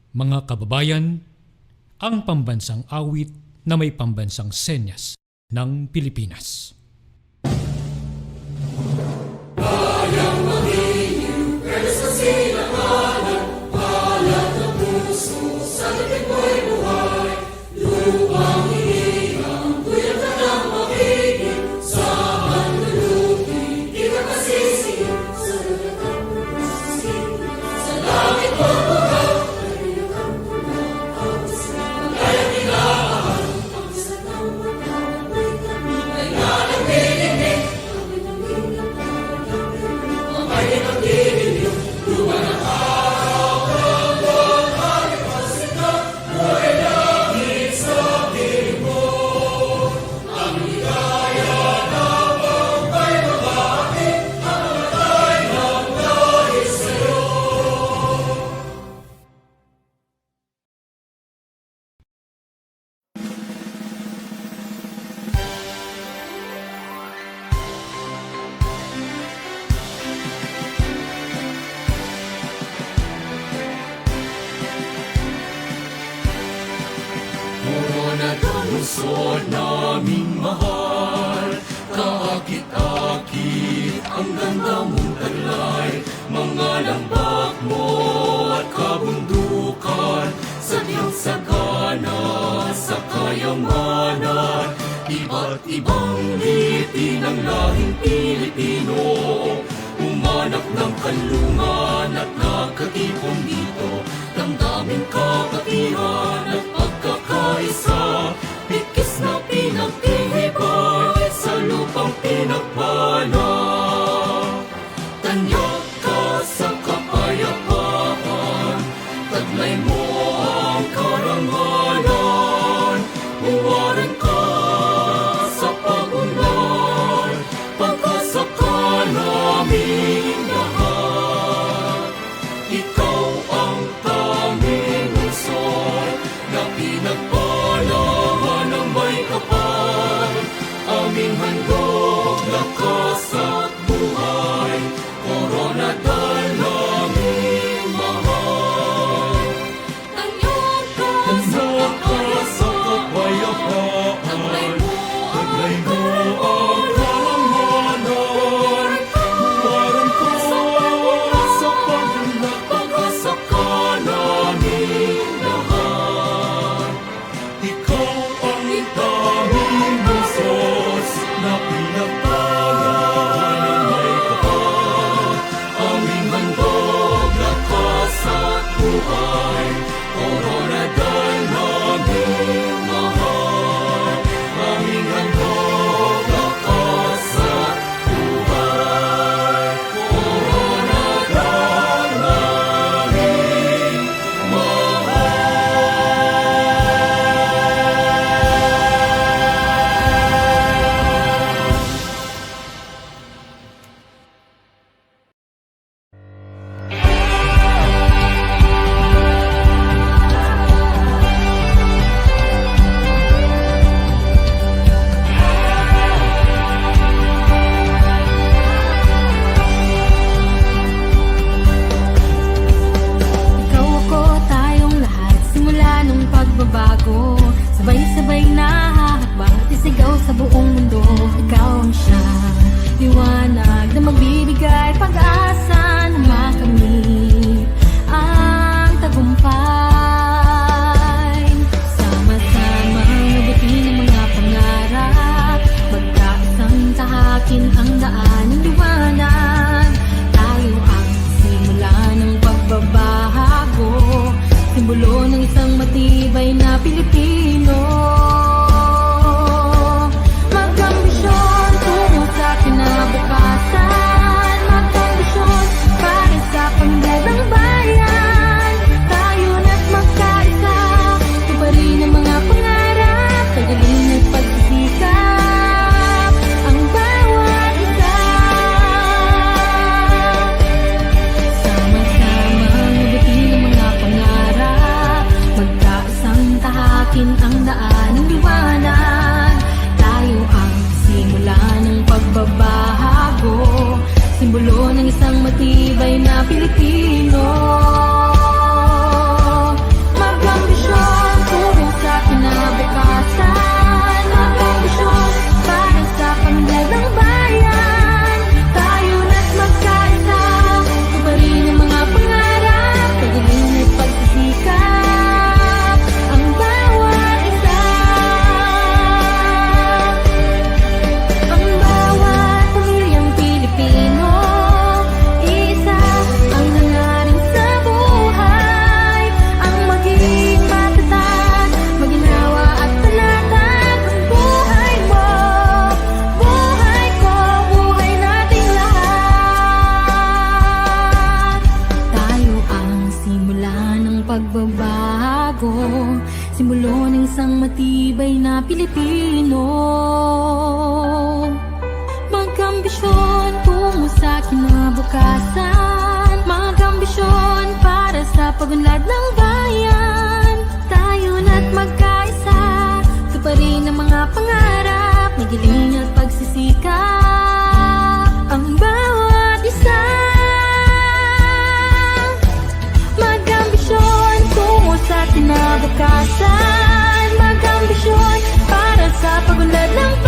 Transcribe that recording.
Mga kababayan, ang pambansang awit na may pambansang senyas ng Pilipinas. Lungsod naming mahal, kaakit-akit ang ganda mong taglay, mga lambak mo at kabundukan, sadyang sagana sa kayamanan, iba't ibang lipi ng lahing Pilipino, umanap ng kanlungan at nagkatipon dito, damdamin kapatiran at pagkakaisa, bigkis na pinagtihibay sa lupang pinagpala. Tanyak ka sa kapayapaan, taglay mo ang karangalan, huwaran ka sa pag-unlad, pagkasaka naming lahat. Ikaw ang tanging lungsod na pinagpalahan ng may kapal, aming handog, lakas at buhay, Coronadal naming mahal. Tanyak ka sa kapayapaan, taglay mo ang karangalan, huwaran ka sa pag-unlad, pagkasaka naming lahat. Ikaw ang tanging lungsod na pinagpalahan ng may kapal, aming handog, lakas at buhay, Coronadal naming mahal, aming handog, lakas at buhay, Coronadal naming Ikaw ako, tayong lahat, simula nung pagbabago, sabay-sabay na hahakbang at isigaw sa buong mundo. Ikaw ang siyang liwanag na magbibigay pag-asa na makamit ang tagumpay. Sama-samang nabutin ang mga pangarap, magkaisang tahakin ang daan ng liwanag. Tayo ang simula ng pagbabago, simbolo ng isang matibay na Pilipino. Mag-ambisyon tungo sa kinabukasan, mag-ambisyon para sa panglalang bayan. Tayo na't magkaisa, tuparin ang mga pangarap, tagalin at pagsisikap ang bawat isa. Sama-sama nabutin ang mga pangarap, magkaisang tahakin ang pagbabago, simbolo ng isang matibay na Pilipino. Mag-ambisyon tungo sa kinabukasan, mag-ambisyon para sa pagunlad ng bayan. Tayo na't magkaisa, tuparin ang mga pangarap, magiling at pagsisikap ang bawat isa. Mag-ambisyon tungo sa kinabukasan, mag-ambisyon para sa pagunlad ng bayan.